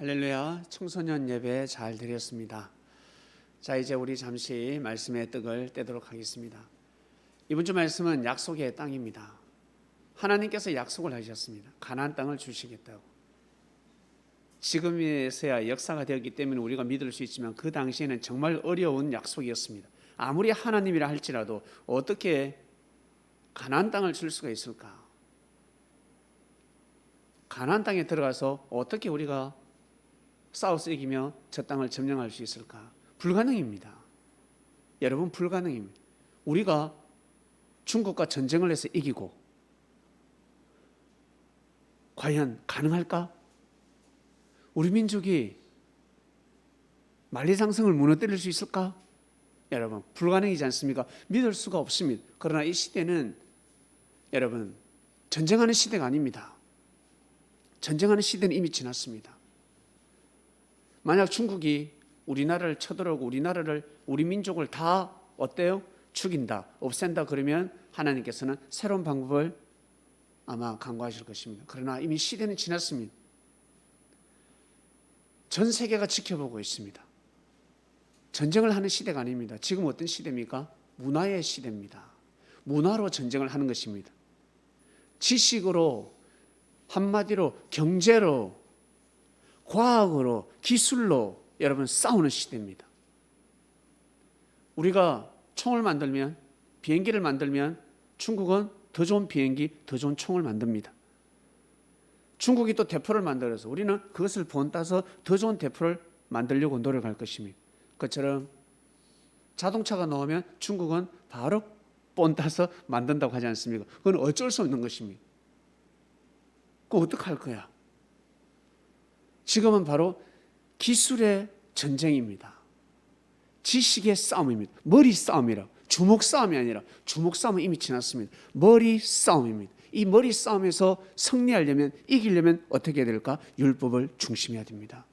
할렐루야, 청소년 예배 잘 드렸습니다. 자, 이제 우리 잠시 말씀의 떡을 떼도록 하겠습니다. 이번 주 말씀은 약속의 땅입니다. 하나님께서 약속을 하셨습니다. 가나안 땅을 주시겠다고. 지금에서야 역사가 되었기 때문에 우리가 믿을 수 있지만 그 당시에는 정말 어려운 약속이었습니다. 아무리 하나님이라 할지라도 어떻게 가나안 땅을 줄 수가 있을까? 가나안 땅에 들어가서 어떻게 우리가 싸워서 이기며 저 땅을 점령할 수 있을까? 불가능입니다. 여러분, 불가능입니다. 우리가 중국과 전쟁을 해서 이기고 과연 가능할까? 우리 민족이 만리장성을 무너뜨릴 수 있을까? 여러분, 불가능이지 않습니까? 믿을 수가 없습니다. 그러나 이 시대는 여러분, 전쟁하는 시대가 아닙니다. 전쟁하는 시대는 이미 지났습니다. 만약 중국이 우리나라를 쳐들어오고 우리 민족을 다 어때요? 죽인다, 없앤다 그러면 하나님께서는 새로운 방법을 아마 강구하실 것입니다. 그러나 이미 시대는 지났습니다. 전 세계가 지켜보고 있습니다. 전쟁을 하는 시대가 아닙니다. 지금 어떤 시대입니까? 문화의 시대입니다. 문화로 전쟁을 하는 것입니다. 지식으로, 한마디로 경제로, 과학으로, 기술로 여러분 싸우는 시대입니다. 우리가 총을 만들면, 비행기를 만들면 중국은 더 좋은 비행기, 더 좋은 총을 만듭니다. 중국이 또 대포를 만들어서 우리는 그것을 본따서 더 좋은 대포를 만들려고 노력할 것입니다. 그것처럼 자동차가 나오면 중국은 바로 본따서 만든다고 하지 않습니까? 그건 어쩔 수 없는 것입니다. 그거 어떡할 거야? 지금은 바로 기술의 전쟁입니다. 지식의 싸움입니다. 머리 싸움이라, 주먹 싸움이 아니라, 주먹 싸움은 이미 지났습니다. 머리 싸움입니다. 이 머리 싸움에서 승리하려면, 이기려면 어떻게 해야 될까? 율법을 중심해야 됩니다.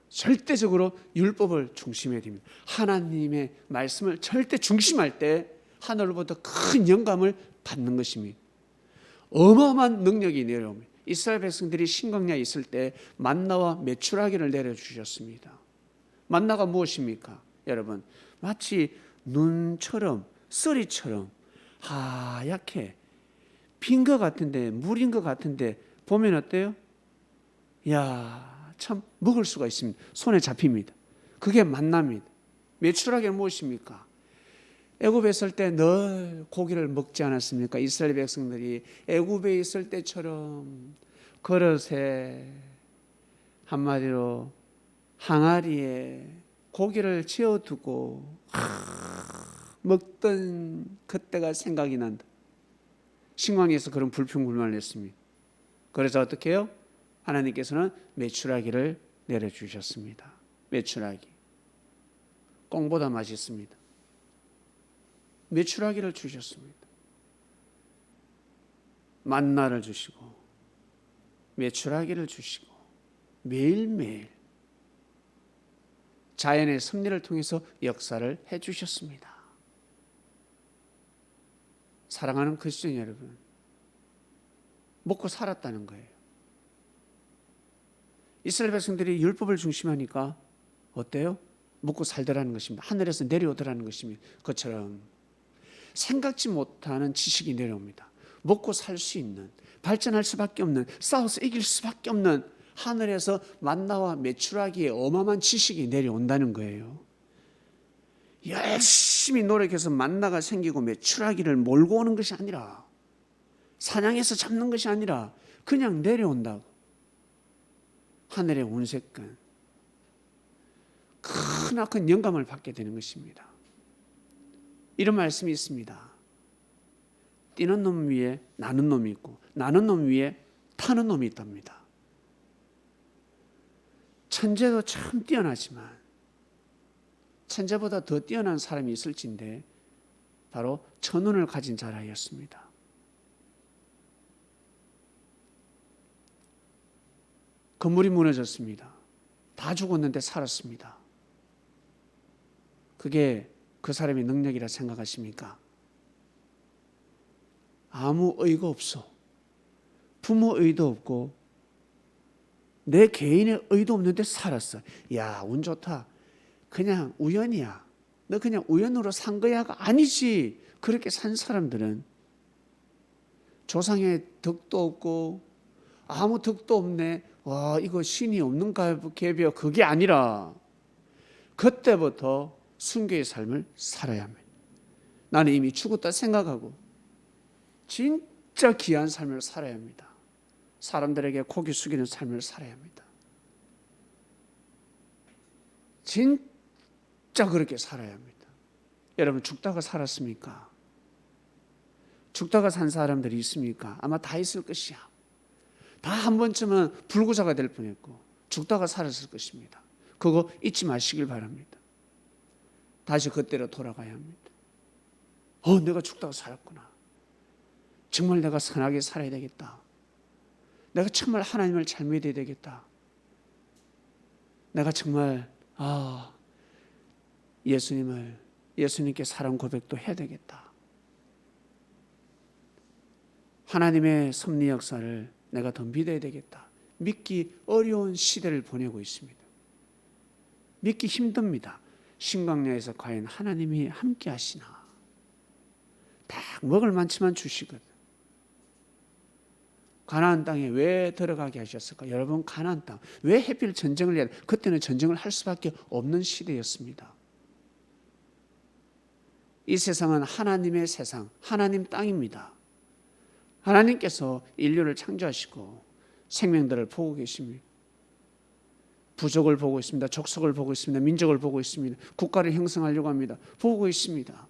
절대적으로 율법을 중심해야 됩니다. 하나님의 말씀을 절대 중심할 때 하늘로부터 큰 영감을 받는 것입니다. 어마어마한 능력이 내려옵니다. 이스라엘 백성들이 신광야에 있을 때 만나와 메추라기를 내려주셨습니다. 만나가 무엇입니까? 여러분, 마치 눈처럼, 썰이처럼 하얗게 빈 것 같은데, 물인 것 같은데 보면 어때요? 이야, 참 먹을 수가 있습니다. 손에 잡힙니다. 그게 만나입니다. 메추라기는 무엇입니까? 애굽에 있을 때 늘 고기를 먹지 않았습니까? 이스라엘 백성들이 애굽에 있을 때처럼 그릇에, 한마디로 항아리에 고기를 지어두고 먹던 그때가 생각이 난다. 신광야에서 그런 불평불만을 했습니다. 그래서 어떻게 해요? 하나님께서는 메추라기를 내려주셨습니다. 메추라기, 꽁보다 맛있습니다. 메추라기를 주셨습니다. 만나를 주시고 메추라기를 주시고 매일매일 자연의 섭리를 통해서 역사를 해주셨습니다. 사랑하는 그리스도인 여러분, 먹고 살았다는 거예요. 이스라엘 백성들이 율법을 중심하니까 어때요? 먹고 살더라는 것입니다. 하늘에서 내려오더라는 것입니다. 그것처럼 생각지 못하는 지식이 내려옵니다. 먹고 살 수 있는, 발전할 수밖에 없는, 싸워서 이길 수밖에 없는 하늘에서 만나와 메추라기의 어마어마한 지식이 내려온다는 거예요. 열심히 노력해서 만나가 생기고 메추라기를 몰고 오는 것이 아니라, 사냥해서 잡는 것이 아니라 그냥 내려온다고. 하늘의 운세권, 크나큰 영감을 받게 되는 것입니다. 이런 말씀이 있습니다. 뛰는 놈 위에 나는 놈이 있고 나는 놈 위에 타는 놈이 있답니다. 천재도 참 뛰어나지만 천재보다 더 뛰어난 사람이 있을진데 바로 천운을 가진 자라였습니다. 건물이 무너졌습니다. 다 죽었는데 살았습니다. 그게 그 사람의 능력이라 생각하십니까? 아무 의의가 없어. 부모 의도 없고 내 개인의 의도 없는데 살았어. 야, 운 좋다. 그냥 우연이야. 너 그냥 우연으로 산 거야가 아니지. 그렇게 산 사람들은 조상의 덕도 없고 아무 덕도 없네. 와, 이거 신이 없는 개비야. 그게 아니라 그때부터 순교의 삶을 살아야 합니다. 나는 이미 죽었다 생각하고 진짜 귀한 삶을 살아야 합니다. 사람들에게 고개 숙이는 삶을 살아야 합니다. 진짜 그렇게 살아야 합니다. 여러분, 죽다가 살았습니까? 죽다가 산 사람들이 있습니까? 아마 다 있을 것이야. 다 한 번쯤은 불구자가 될 뻔했고 죽다가 살았을 것입니다. 그거 잊지 마시길 바랍니다. 다시 그때로 돌아가야 합니다. 내가 죽다가 살았구나. 정말 내가 선하게 살아야 되겠다. 내가 정말 하나님을 잘 믿어야 되겠다. 내가 정말 예수님께 사랑 고백도 해야 되겠다. 하나님의 섭리 역사를 내가 더 믿어야 되겠다. 믿기 어려운 시대를 보내고 있습니다. 믿기 힘듭니다. 신광야에서 과연 하나님이 함께 하시나? 딱 먹을 만치만 주시거든. 가나안 땅에 왜 들어가게 하셨을까? 여러분, 가나안 땅 왜 하필 전쟁을 해야 돼? 그때는 전쟁을 할 수밖에 없는 시대였습니다. 이 세상은 하나님의 세상, 하나님 땅입니다. 하나님께서 인류를 창조하시고 생명들을 보고 계십니다. 부족을 보고 있습니다. 족속을 보고 있습니다. 민족을 보고 있습니다. 국가를 형성하려고 합니다. 보고 있습니다.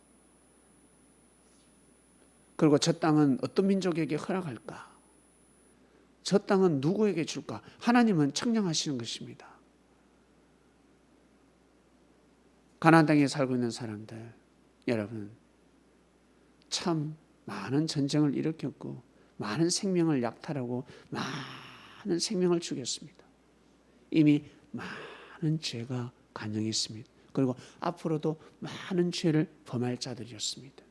그리고 저 땅은 어떤 민족에게 허락할까? 저 땅은 누구에게 줄까? 하나님은 청량하시는 것입니다. 가나안 땅에 살고 있는 사람들, 여러분, 참 많은 전쟁을 일으켰고 많은 생명을 약탈하고 많은 생명을 죽였습니다. 이미 많은 죄가 간영했습니다. 그리고 앞으로도 많은 죄를 범할 자들이었습니다.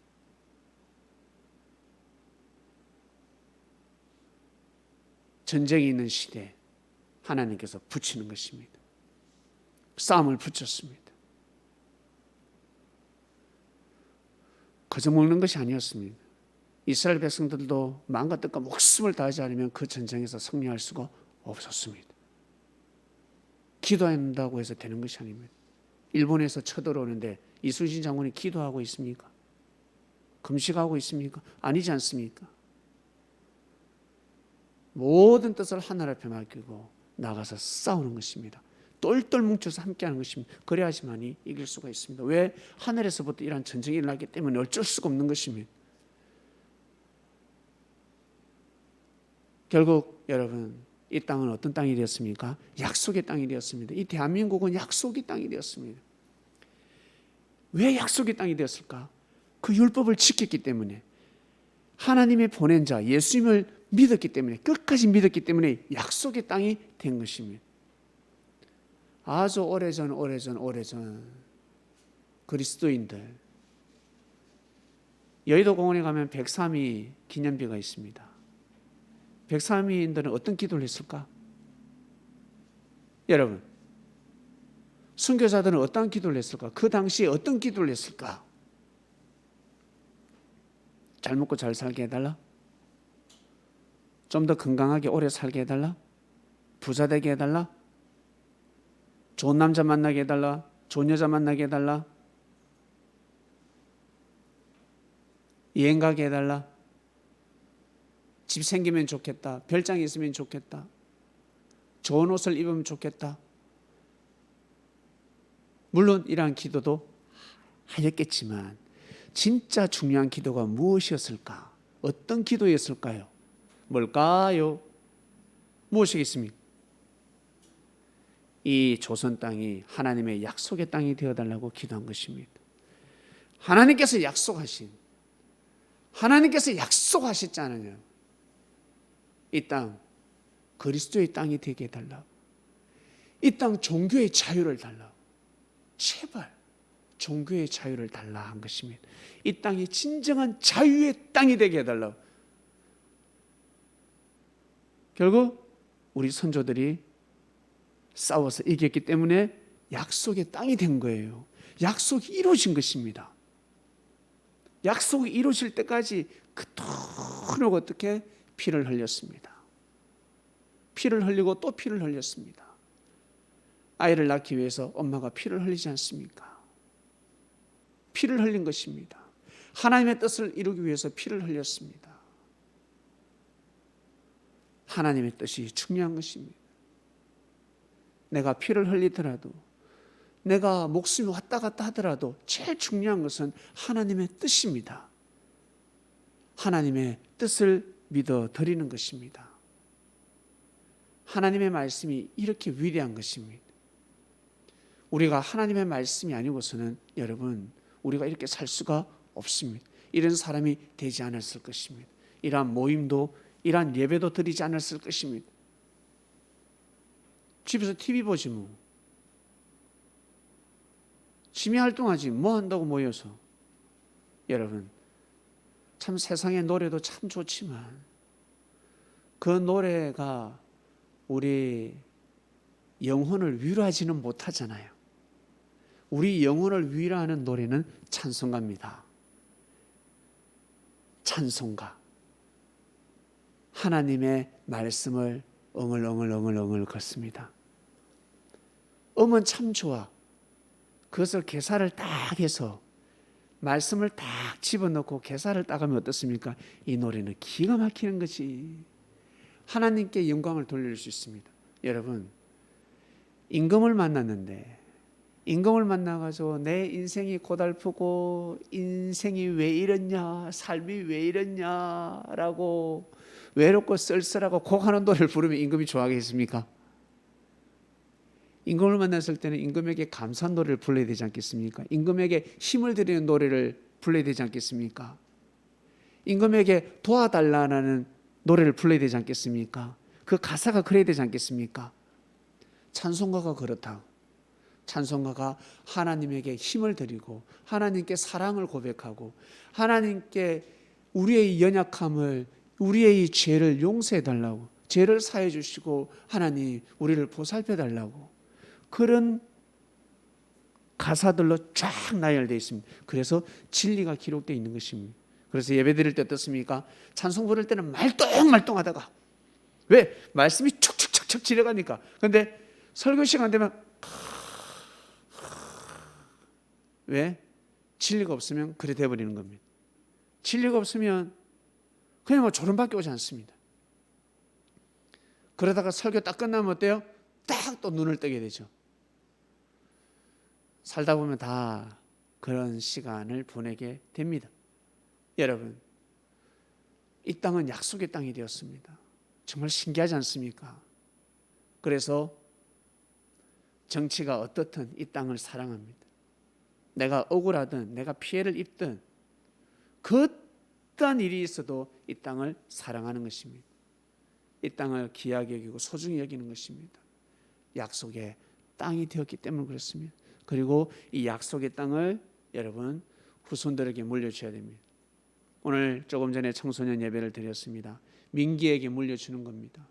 전쟁이 있는 시대에 하나님께서 붙이는 것입니다. 싸움을 붙였습니다. 거저 먹는 것이 아니었습니다. 이스라엘 백성들도 마음과 뜻과 목숨을 다하지 않으면 그 전쟁에서 승리할 수가 없었습니다. 기도한다고 해서 되는 것이 아닙니다. 일본에서 쳐들어오는데 이순신 장군이 기도하고 있습니까? 금식하고 있습니까? 아니지 않습니까? 모든 뜻을 하늘 앞에 맡기고 나가서 싸우는 것입니다. 똘똘 뭉쳐서 함께하는 것입니다. 그래야지만이 이길 수가 있습니다. 왜? 하늘에서부터 이러한 전쟁이 일어나기 때문에 어쩔 수가 없는 것입니다. 결국 여러분, 이 땅은 어떤 땅이 되었습니까? 약속의 땅이 되었습니다. 이 대한민국은 약속의 땅이 되었습니다. 왜 약속의 땅이 되었을까? 그 율법을 지켰기 때문에, 하나님의 보낸 자 예수님을 믿었기 때문에, 끝까지 믿었기 때문에 약속의 땅이 된 것입니다. 아주 오래전 그리스도인들, 여의도 공원에 가면 103위 기념비가 있습니다. 103위인들은 어떤 기도를 했을까? 여러분, 순교자들은 어떤 기도를 했을까? 그 당시에 어떤 기도를 했을까? 잘 먹고 잘 살게 해달라? 좀 더 건강하게 오래 살게 해달라? 부자 되게 해달라? 좋은 남자 만나게 해달라? 좋은 여자 만나게 해달라? 여행 가게 해달라? 집 생기면 좋겠다. 별장 있으면 좋겠다. 좋은 옷을 입으면 좋겠다. 물론 이러한 기도도 하였겠지만 진짜 중요한 기도가 무엇이었을까? 어떤 기도였을까요? 뭘까요? 무엇이겠습니까? 이 조선 땅이 하나님의 약속의 땅이 되어달라고 기도한 것입니다. 하나님께서 약속하셨지 않느냐? 이 땅 그리스도의 땅이 되게 해달라고, 이 땅 종교의 자유를 달라고, 제발 종교의 자유를 달라 한 것입니다. 이 땅이 진정한 자유의 땅이 되게 해달라고. 결국 우리 선조들이 싸워서 이겼기 때문에 약속의 땅이 된 거예요. 약속이 이루어진 것입니다. 약속이 이루어질 때까지 그토록 어떻게 피를 흘렸습니다. 피를 흘리고 또 피를 흘렸습니다. 아이를 낳기 위해서 엄마가 피를 흘리지 않습니까? 피를 흘린 것입니다. 하나님의 뜻을 이루기 위해서 피를 흘렸습니다. 하나님의 뜻이 중요한 것입니다. 내가 피를 흘리더라도, 내가 목숨이 왔다 갔다 하더라도 제일 중요한 것은 하나님의 뜻입니다. 하나님의 뜻을 믿어 드리는 것입니다. 하나님의 말씀이 이렇게 위대한 것입니다. 우리가 하나님의 말씀이 아니고서는 여러분, 우리가 이렇게 살 수가 없습니다. 이런 사람이 되지 않았을 것입니다. 이러한 모임도, 이러한 예배도 드리지 않았을 것입니다. 집에서 TV 보지 뭐. 취미 활동하지 뭐 한다고 모여서. 여러분, 참 세상의 노래도 참 좋지만 그 노래가 우리 영혼을 위로하지는 못하잖아요. 우리 영혼을 위로하는 노래는 찬송가입니다. 찬송가. 하나님의 말씀을 엉얼엉얼 걷습니다. 음은 참 좋아. 그것을 개사를 딱 해서 말씀을 딱 집어넣고 개사를 딱 하면 어떻습니까? 이 노래는 기가 막히는 것이 하나님께 영광을 돌릴 수 있습니다. 여러분, 임금을 만났는데 임금을 만나가지고 내 인생이 고달프고 인생이 왜 이랬냐, 삶이 왜 이랬냐라고 외롭고 쓸쓸하고 곡하는 노래를 부르면 임금이 좋아하겠습니까? 임금을 만났을 때는 임금에게 감사한 노래를 불러야 되지 않겠습니까? 임금에게 힘을 드리는 노래를 불러야 되지 않겠습니까? 임금에게 도와달라는 노래를 불러야 되지 않겠습니까? 그 가사가 그래야 되지 않겠습니까? 찬송가가 그렇다고. 찬송가가 하나님에게 힘을 드리고 하나님께 사랑을 고백하고 하나님께 우리의 연약함을, 우리의 죄를 용서해 달라고, 죄를 사해 주시고 하나님 우리를 보살펴 달라고, 그런 가사들로 쫙 나열되어 있습니다. 그래서 진리가 기록되어 있는 것입니다. 그래서 예배 드릴 때 어떻습니까? 찬송 부를 때는 말똥말똥하다가, 왜? 말씀이 촉촉촉촉 지려가니까. 그런데 설교 시간 되면 왜? 진리가 없으면 그래 돼버리는 겁니다. 진리가 없으면 그냥 뭐 졸음밖에 오지 않습니다. 그러다가 설교 딱 끝나면 어때요? 딱 또 눈을 뜨게 되죠. 살다 보면 다 그런 시간을 보내게 됩니다. 여러분, 이 땅은 약속의 땅이 되었습니다. 정말 신기하지 않습니까? 그래서 정치가 어떻든 이 땅을 사랑합니다. 내가 억울하든 내가 피해를 입든 그 어떠한 일이 있어도 이 땅을 사랑하는 것입니다. 이 땅을 귀하게 여기고 소중히 여기는 것입니다. 약속의 땅이 되었기 때문에 그렇습니다. 그리고 이 약속의 땅을 여러분 후손들에게 물려줘야 됩니다. 오늘 조금 전에 청소년 예배를 드렸습니다. 민기에게 물려주는 겁니다.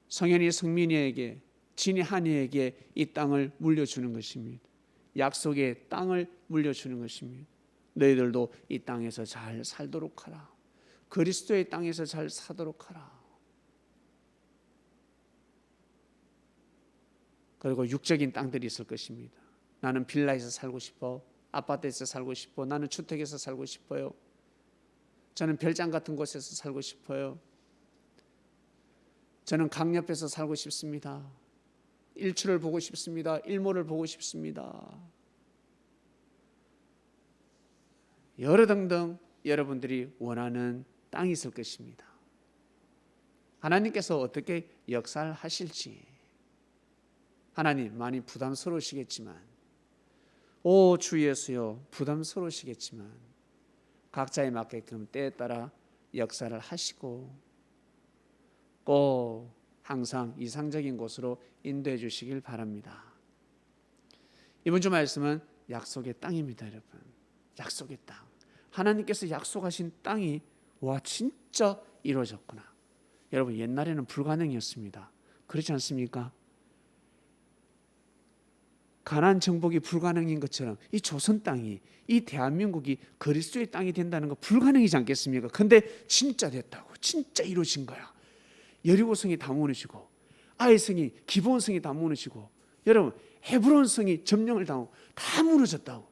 성현이 성민이에게, 진이 한이에게 이 땅을 물려주는 것입니다. 약속의 땅을 물려주는 것입니다. 너희들도 이 땅에서 잘 살도록 하라. 그리스도의 땅에서 잘 사도록 하라. 그리고 육적인 땅들이 있을 것입니다. 나는 빌라에서 살고 싶어. 아파트에서 살고 싶어. 나는 주택에서 살고 싶어요. 저는 별장 같은 곳에서 살고 싶어요. 저는 강 옆에서 살고 싶습니다. 일출을 보고 싶습니다. 일몰을 보고 싶습니다. 여러 등등 여러분들이 원하는 땅이 있을 것입니다. 하나님께서 어떻게 역사를 하실지 하나님 많이 부담스러우시겠지만, 오 주 예수여, 부담스러우시겠지만 각자에 맞게끔 때에 따라 역사를 하시고 꼭 항상 이상적인 곳으로 인도해 주시길 바랍니다. 이번 주 말씀은 약속의 땅입니다. 여러분, 약속의 땅. 하나님께서 약속하신 땅이 와 진짜 이루어졌구나. 여러분, 옛날에는 불가능이었습니다. 그렇지 않습니까? 가나안 정복이 불가능인 것처럼 이 조선 땅이, 이 대한민국이 그리스도의 땅이 된다는 거 불가능이지 않겠습니까? 근데 진짜 됐다고. 진짜 이루어진 거야. 여리고성이 다 무너지고, 아이성이, 기브온성이 다 무너지고, 여러분 헤브론성이 점령을 당하고 다 무너졌다고.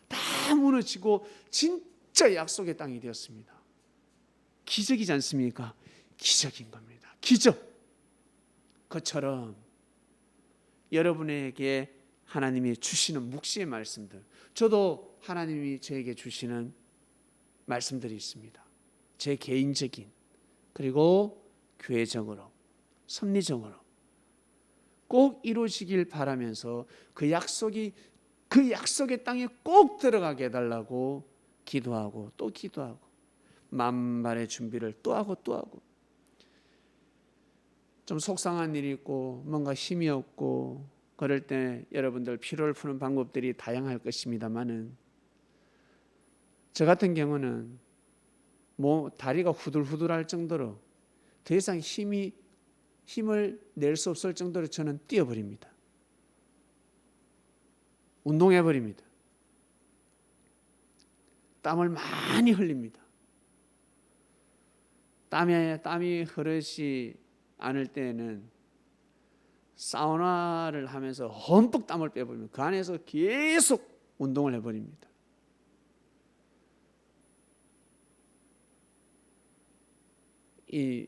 다 무너지고 진짜 약속의 땅이 되었습니다. 기적이지 않습니까? 기적인 겁니다. 기적. 그처럼 여러분에게 하나님이 주시는 묵시의 말씀들, 저도 하나님이 저에게 주시는 말씀들이 있습니다. 제 개인적인, 그리고 교회적으로, 섭리적으로 꼭 이루어지길 바라면서 그 약속의 땅에 꼭 들어가게 해달라고 기도하고 또 기도하고, 만반의 준비를 또 하고 또 하고, 좀 속상한 일이 있고 뭔가 힘이 없고 그럴 때 여러분들 피로를 푸는 방법들이 다양할 것입니다만은, 저 같은 경우는 다리가 후들후들할 정도로 더 이상 힘을 낼 수 없을 정도로 저는 뛰어버립니다. 운동해버립니다. 땀을 많이 흘립니다. 땀이 흐르지 않을 때는 사우나를 하면서 흠뻑 땀을 빼버리면 그 안에서 계속 운동을 해버립니다. 이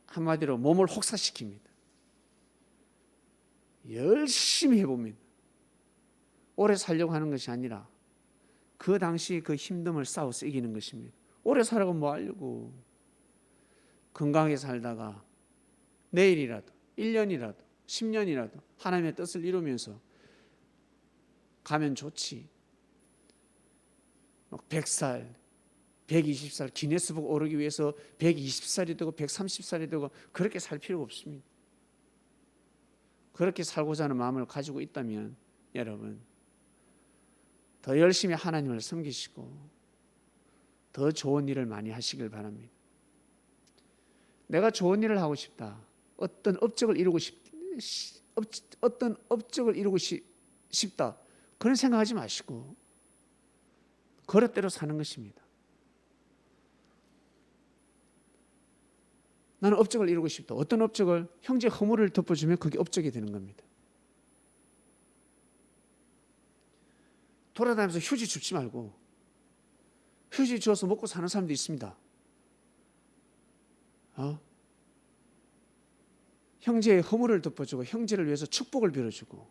한마디로 몸을 혹사시킵니다. 열심히 해봅니다. 오래 살려고 하는 것이 아니라 그 당시 그 힘듦을 싸워서 이기는 것입니다. 오래 살아가 뭐 하려고. 건강하게 살다가 내일이라도 1년이라도 10년이라도 하나님의 뜻을 이루면서 가면 좋지. 100살 120살 기네스북 오르기 위해서 120살이 되고 130살이 되고 그렇게 살 필요가 없습니다. 그렇게 살고자 하는 마음을 가지고 있다면 여러분 더 열심히 하나님을 섬기시고 더 좋은 일을 많이 하시길 바랍니다. 내가 좋은 일을 하고 싶다, 어떤 업적을 이루고 싶다, 그런 생각하지 마시고 그릇대로 사는 것입니다. 나는 업적을 이루고 싶다. 어떤 업적을? 형제 허물을 덮어주면 그게 업적이 되는 겁니다. 돌아다니면서 휴지 줍지 말고, 휴지 주어서 먹고 사는 사람도 있습니다. 형제의 허물을 덮어주고 형제를 위해서 축복을 빌어주고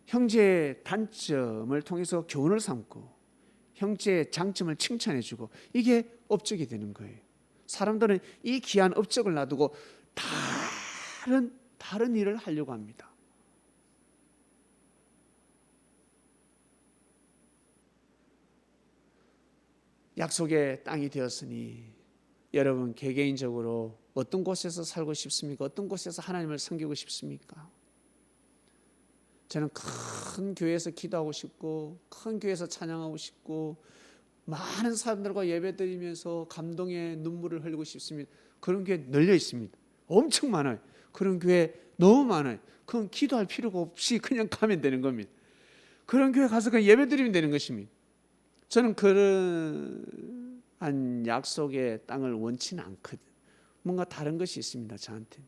형제의 단점을 통해서 교훈을 삼고 형제의 장점을 칭찬해주고, 이게 업적이 되는 거예요. 사람들은 이 귀한 업적을 놔두고 다른 일을 하려고 합니다. 약속의 땅이 되었으니 여러분 개개인적으로 어떤 곳에서 살고 싶습니까? 어떤 곳에서 하나님을 섬기고 싶습니까? 저는 큰 교회에서 기도하고 싶고 큰 교회에서 찬양하고 싶고 많은 사람들과 예배드리면서 감동의 눈물을 흘리고 싶습니다. 그런 교회 널려 있습니다. 엄청 많아요. 그런 교회 너무 많아요. 그건 기도할 필요가 없이 그냥 가면 되는 겁니다. 그런 교회 가서 그냥 예배드리면 되는 것입니다. 저는 그런 약속의 땅을 원치는 않거든. 뭔가 다른 것이 있습니다, 저한테는.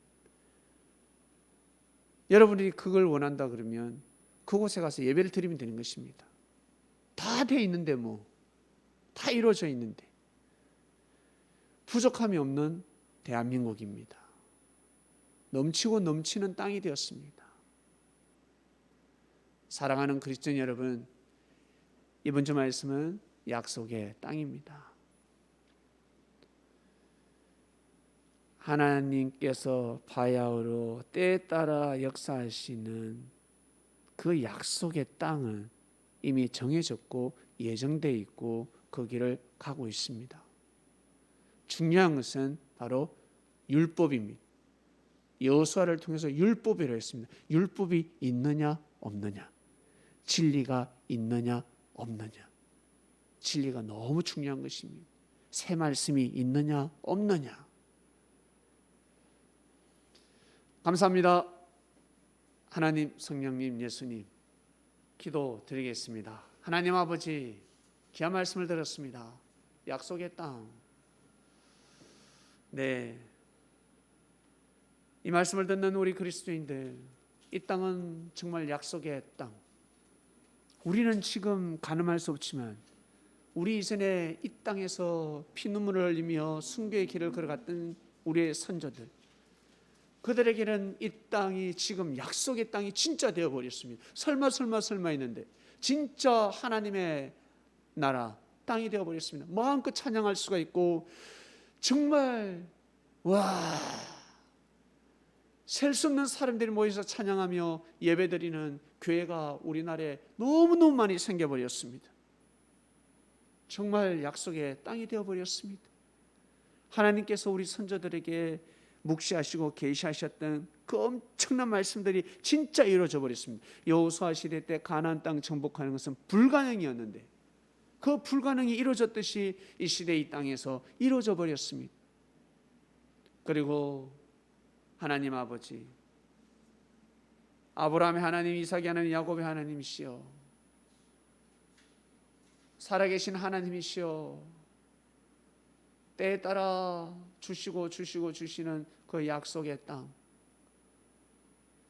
여러분이 그걸 원한다 그러면 그곳에 가서 예배를 드리면 되는 것입니다. 다 돼 있는데 다 이루어져 있는데 부족함이 없는 대한민국입니다. 넘치고 넘치는 땅이 되었습니다. 사랑하는 그리스도인 여러분, 이번 주 말씀은 약속의 땅입니다. 하나님께서 바야흐로 때에 따라 역사하시는 그 약속의 땅은 이미 정해졌고 예정되어 있고 그 길을 가고 있습니다. 중요한 것은 바로 율법입니다. 여호수아를 통해서 율법이라고 했습니다. 율법이 있느냐 없느냐, 진리가 있느냐 없느냐. 진리가 너무 중요한 것입니다. 새 말씀이 있느냐 없느냐. 감사합니다. 하나님, 성령님, 예수님 기도 드리겠습니다. 하나님 아버지, 귀한 말씀을 들었습니다. 약속의 땅. 네, 이 말씀을 듣는 우리 그리스도인들, 이 땅은 정말 약속의 땅. 우리는 지금 가늠할 수 없지만 우리 이전에 이 땅에서 피눈물을 흘리며 순교의 길을 걸어갔던 우리의 선조들, 그들에게는 이 땅이 지금 약속의 땅이 진짜 되어버렸습니다. 설마 했는데 진짜 하나님의 나라 땅이 되어버렸습니다. 마음껏 찬양할 수가 있고, 정말 셀 수 없는 사람들이 모여서 찬양하며 예배드리는 교회가 우리나라에 너무너무 많이 생겨버렸습니다. 정말 약속의 땅이 되어버렸습니다. 하나님께서 우리 선조들에게 묵시하시고 계시하셨던 그 엄청난 말씀들이 진짜 이루어져 버렸습니다. 여호수아 시대 때 가나안 땅 정복하는 것은 불가능이었는데 그 불가능이 이루어졌듯이 이 시대 이 땅에서 이루어져 버렸습니다. 그리고 하나님 아버지, 아브라함의 하나님, 이삭의 하나님, 야곱의 하나님이시여, 살아계신 하나님이시여, 때에 따라 주시는 그 약속의 땅,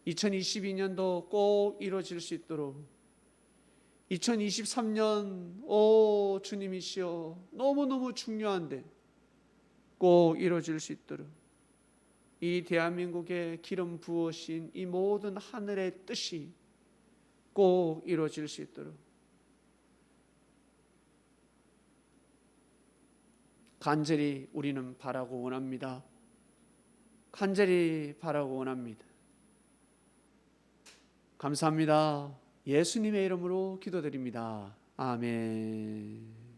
2022년도 꼭 이루어질 수 있도록, 2023년 오 주님이시여, 너무너무 중요한데 꼭 이루어질 수 있도록 이 대한민국에 기름 부으신 이 모든 하늘의 뜻이 꼭 이루어질 수 있도록 간절히 우리는 바라고 원합니다. 간절히 바라고 원합니다. 감사합니다. 예수님의 이름으로 기도드립니다. 아멘.